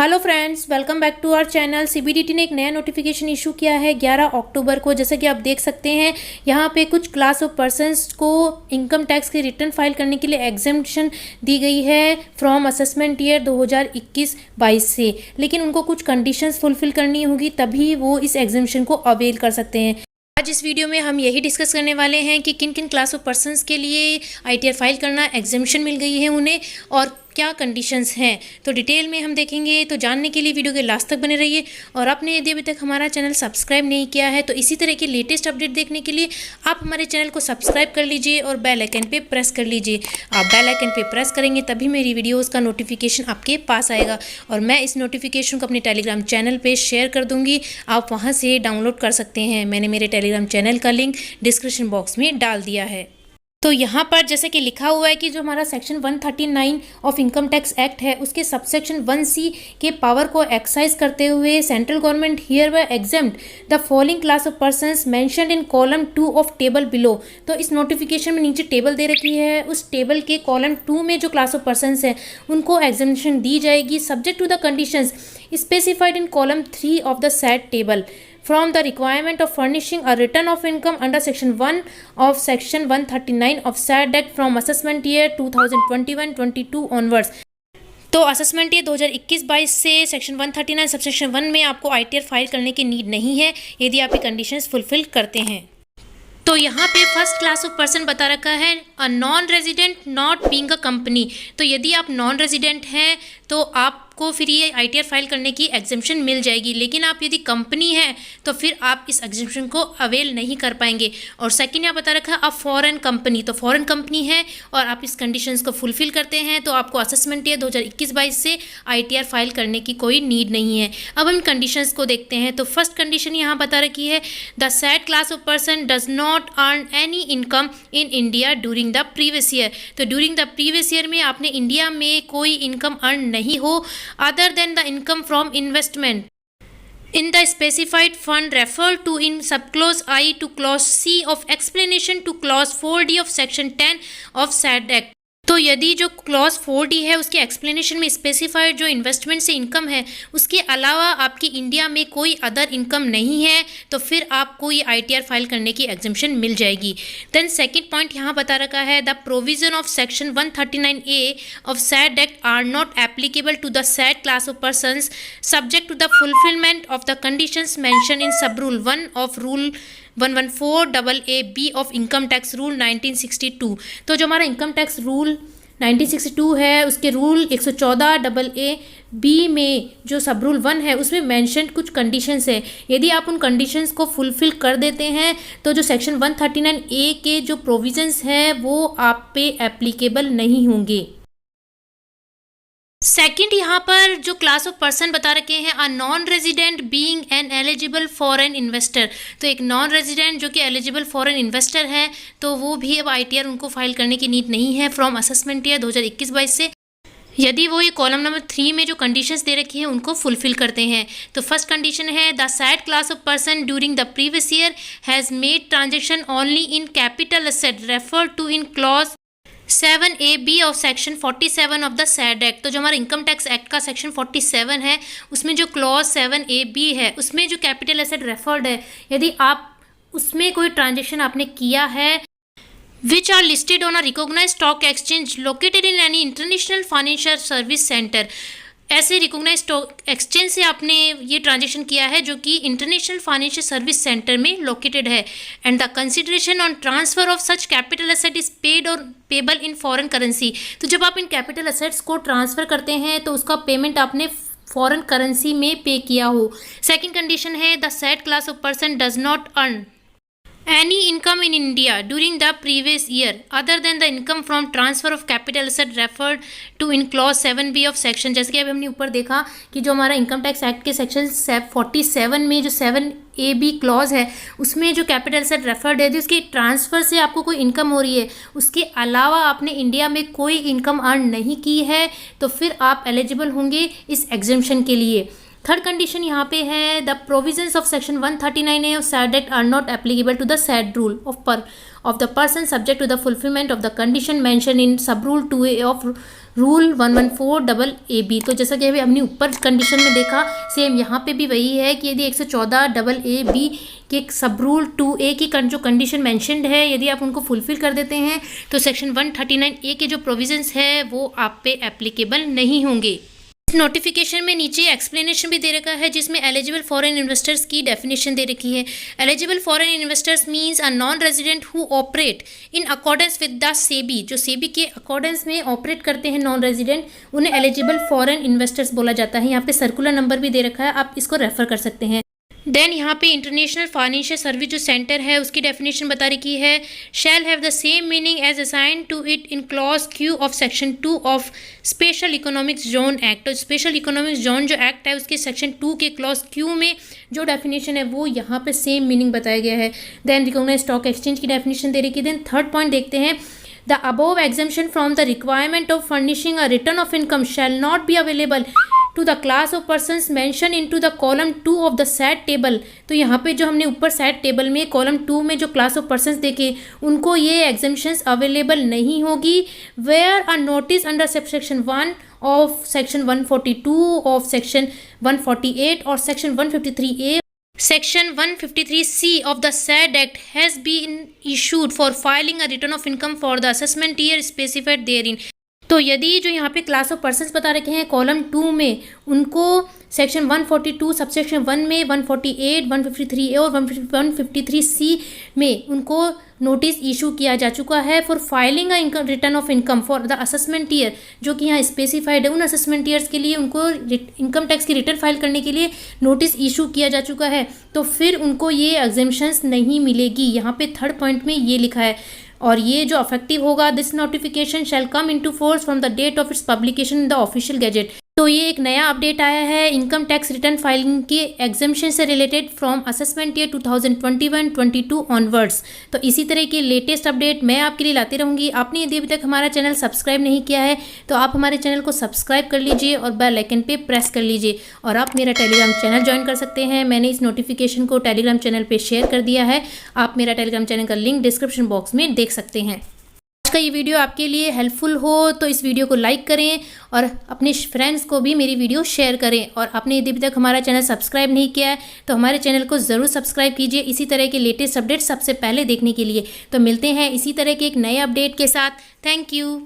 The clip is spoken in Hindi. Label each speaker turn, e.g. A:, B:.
A: Hello friends, welcome back to our channel. CBDT ने एक नया नोटिफिकेशन इशू किया है 11 अक्टूबर को। जैसे कि आप देख सकते हैं यहाँ पे कुछ क्लास ऑफ पर्सन्स को इनकम टैक्स की रिटर्न फाइल करने के लिए एग्जेम्पशन दी गई है फ्रॉम असेसमेंट ईयर 2021-22 से, लेकिन उनको कुछ कंडीशंस फुलफिल करनी होगी तभी वो इस एग्जेम्पशन को अवेल कर सकते हैं। आज इस वीडियो में हम यही डिस्कस करने वाले हैं कि किन किन क्लास ऑफ पर्सन्स के लिए आईटीआर फाइल करना एग्जेम्पशन मिल गई है उन्हें और क्या कंडीशंस हैं। तो डिटेल में हम देखेंगे, तो जानने के लिए वीडियो के लास्ट तक बने रहिए। और आपने यदि अभी तक हमारा चैनल सब्सक्राइब नहीं किया है तो इसी तरह के लेटेस्ट अपडेट देखने के लिए आप हमारे चैनल को सब्सक्राइब कर लीजिए और बेल आइकन पे प्रेस कर लीजिए। आप बेल आइकन पे प्रेस करेंगे तभी मेरी वीडियोस का नोटिफिकेशन आपके पास आएगा और मैं इस नोटिफिकेशन को अपने टेलीग्राम चैनल पे शेयर कर दूंगी। आप वहाँ से डाउनलोड कर सकते हैं। मैंने मेरे टेलीग्राम चैनल का लिंक डिस्क्रिप्शन बॉक्स में डाल दिया है। तो यहाँ पर जैसे कि लिखा हुआ है कि जो हमारा section 139 of income tax act है उसके सबसेक्शन 1C के पावर को एक्सरसाइज करते हुए central government here bye exempt the following class of persons mentioned in column 2 of table below. तो इस नोटिफिकेशन में नीचे टेबल दे रखी है, उस टेबल के कॉलम 2 में जो क्लास ऑफ पर्सन्स हैं उनको एग्जेम्पशन दी जाएगी subject to the conditions specified in column 3 of the said table from the requirement of furnishing a return of income under section 1 of section 139 of SAD Act from assessment year 2021-22 onwards। तो असेसमेंट ईयर 2021-22 से सेक्शन 139 सबसेक्शन 1 में आपको आईटीआर फाइल करने की नीड नहीं है यदि आप ये कंडीशंस फुलफिल करते हैं। तो यहाँ पे फर्स्ट क्लास ऑफ पर्सन बता रखा है a non resident not being a company. तो यदि आप नॉन रेजिडेंट हैं तो आपको फिर ये आईटीआर फाइल करने की एग्जेम्पशन मिल जाएगी, लेकिन आप यदि कंपनी हैं तो फिर आप इस एग्जेम्पशन को अवेल नहीं कर पाएंगे। और सेकंड यहाँ बता रखा है अ फॉरेन कंपनी। तो फॉरेन कंपनी है और आप इस कंडीशंस को फुलफिल करते हैं तो आपको असेसमेंट ईयर 2021-22 से आईटीआर फाइल करने की कोई नीड नहीं है। अब हम कंडीशंस को देखते हैं। तो फर्स्ट कंडीशन यहाँ बता रखी है the said class of person does not earn any income in India during the previous year. तो ड्यूरिंग द प्रीवियस ईयर में आपने इंडिया में कोई इनकम अर्न नहीं हो other than the income from investment in the specified fund referred to in subclause I to clause C of explanation to clause 4D of section 10 of SAD Act। तो यदि जो क्लॉज 4D है उसके एक्सप्लेनेशन में स्पेसिफाइड जो इन्वेस्टमेंट से इनकम है उसके अलावा आपकी इंडिया में कोई अदर इनकम नहीं है तो फिर आपको ये आईटीआर फाइल करने की एग्जेम्पशन मिल जाएगी। देन सेकंड पॉइंट यहाँ बता रखा है the provision of section 139A of said act are not applicable to the said class of persons subject to the fulfilment of the conditions mention in sub rule 1 of rule 114AA of income tax rule 1962। तो जो हमारा इनकम टैक्स रूल 1962 है उसके रूल 114AA में जो सब रूल 1 है उसमें मेंशन कुछ कंडीशंस है। यदि आप उन कंडीशंस को फुलफिल कर देते हैं तो जो सेक्शन 139A के जो प्रोविजंस हैं वो आप पे एप्लीकेबल नहीं होंगे। सेकंड यहाँ पर जो क्लास ऑफ पर्सन बता रखे हैं a non resident being an eligible foreign investor. तो एक नॉन रेजिडेंट जो कि एलिजिबल फॉरेन इन्वेस्टर है तो वो भी अब आईटीआर उनको फाइल करने की नीड नहीं है फ्रॉम असेसमेंट ईयर 2021-22 से यदि वो ये कॉलम नंबर 3 में जो कंडीशंस दे रखी है उनको फुलफिल करते हैं। तो फर्स्ट कंडीशन है the said class of person during the previous year has made transaction only in capital asset refer to in clause 7AB of section 47 of the said act. तो जो हमारा इनकम टैक्स एक्ट का सेक्शन 47 है उसमें जो क्लॉज 7AB है उसमें जो कैपिटल एसेट रेफर्ड है यदि आप उसमें कोई ट्रांजेक्शन आपने किया है which are listed on a recognised stock exchange located in any international financial service centre. ऐसे रिकॉग्नाइज स्टॉक एक्सचेंज से आपने ये ट्रांजेक्शन किया है जो कि इंटरनेशनल फाइनेंशियल सर्विस सेंटर में लोकेटेड है and the consideration on transfer of such capital asset is paid और पेबल इन फॉरेन करेंसी। तो जब आप इन कैपिटल एसेट्स को ट्रांसफ़र करते हैं तो उसका पेमेंट आपने फॉरेन करेंसी में पे किया हो। सेकेंड कंडीशन है the said class of person does not earn any income in India during the previous year other than the income from transfer of capital asset referred to in clause 7B of section। जैसे कि अभी हमने ऊपर देखा कि जो हमारा इनकम टैक्स एक्ट के सेक्शन 47 में जो 7AB क्लॉज है उसमें जो कैपिटल एसेट रेफर्ड है उसके ट्रांसफ़र से आपको कोई इनकम हो रही है उसके अलावा आपने इंडिया में कोई इनकम अर्न नहीं की है तो फिर आप एलिजिबल होंगे इस एग्जेम्पशन के लिए। थर्ड कंडीशन यहाँ पे है the provisions of section 139A of said act are not applicable to the said rule of the person subject to the fulfillment of the condition mentioned in sub rule 2A of rule 114AA तो जैसा कि अभी हमने ऊपर कंडीशन में देखा, सेम यहाँ पे भी वही है कि यदि 114AA के सब रूल 2A की जो कंडीशन मेंशनड है, यदि आप उनको फुलफिल कर देते हैं तो सेक्शन 139A के जो प्रोविजंस है वो आप पे एप्लीकेबल नहीं होंगे। नोटिफिकेशन में नीचे एक्सप्लेनेशन भी दे रखा है जिसमें एलिजिबल फॉरेन इन्वेस्टर्स की डेफिनेशन दे रखी है। Eligible foreign investors means a non resident who operate in accordance with the SEBI, जो सेबी के अकॉर्डेंस में ऑपरेट करते हैं नॉन रेजिडेंट, उन्हें एलिजिबल फॉरेन इन्वेस्टर्स बोला जाता है। यहाँ पे सर्कुलर नंबर भी दे रखा है, आप इसको रेफर कर सकते हैं। देन यहाँ पे इंटरनेशनल फाइनेंशियल सर्विस जो सेंटर है उसकी डेफिनेशन बता रखी है, shall have the same meaning as assign to it in clause Q of section 2 of special economics zone act. तो स्पेशल इकोनॉमिक्स जोन जो एक्ट है उसके सेक्शन 2 के क्लॉज क्यू में जो डेफिनेशन है वो यहाँ पे सेम मीनिंग बताया गया है। देन रिकॉग्नाइज स्टॉक एक्सचेंज की डेफिनेशन दे रखी है। देन थर्ड पॉइंट देखते हैं, the above exemption from the requirement of furnishing a return of income shall not be available to the class of persons mentioned into the column 2 of the said table। तो यहाँ पे जो हमने ऊपर said टेबल में कॉलम 2 में जो क्लास ऑफ पर्सनस देखे उनको ये एग्जेम्पशंस अवेलेबल नहीं होगी। Where a notice under subsection 1 of section 142 of section 148 और section 153A Section 153C of the said Act has been issued for filing a return of income for the assessment year specified therein। तो यदि जो यहाँ पे क्लास ऑफ पर्सनस बता रखे हैं कॉलम 2 में, उनको सेक्शन 142 सबसेक्शन 1 में 148, 153A और 153C में उनको नोटिस इशू किया जा चुका है for filing a return of income for the assessment year, जो कि यहाँ स्पेसिफाइड है, उन असेसमेंट ईयर्स के लिए उनको इनकम टैक्स की रिटर्न फाइल करने के लिए नोटिस इशू किया जा चुका है, तो फिर उनको ये एग्जेम्पशंस नहीं मिलेगी। यहाँ पे थर्ड पॉइंट में ये लिखा है, और ये जो अफेक्टिव होगा, this notification shall come into force from the date of its publication in the official gazette. तो ये एक नया अपडेट आया है इनकम टैक्स रिटर्न फाइलिंग के एग्जेम्पशन से related from assessment year 2021-22 onwards. तो इसी तरह के लेटेस्ट अपडेट मैं आपके लिए लाती रहूँगी। आपने यदि अभी तक हमारा चैनल सब्सक्राइब नहीं किया है तो आप हमारे चैनल को सब्सक्राइब कर लीजिए और बेल आइकन पे प्रेस कर लीजिए, और आप मेरा टेलीग्राम चैनल ज्वाइन कर सकते हैं। मैंने इस नोटिफिकेशन को टेलीग्राम चैनल पर शेयर कर दिया है, आप मेरा टेलीग्राम चैनल का लिंक डिस्क्रिप्शन बॉक्स में देख सकते हैं। आज का ये वीडियो आपके लिए हेल्पफुल हो तो इस वीडियो को लाइक करें और अपने फ्रेंड्स को भी मेरी वीडियो शेयर करें, और आपने यदि अभी तक हमारा चैनल सब्सक्राइब नहीं किया है तो हमारे चैनल को ज़रूर सब्सक्राइब कीजिए इसी तरह के लेटेस्ट अपडेट सबसे पहले देखने के लिए। तो मिलते हैं इसी तरह के एक नए अपडेट के साथ। Thank you.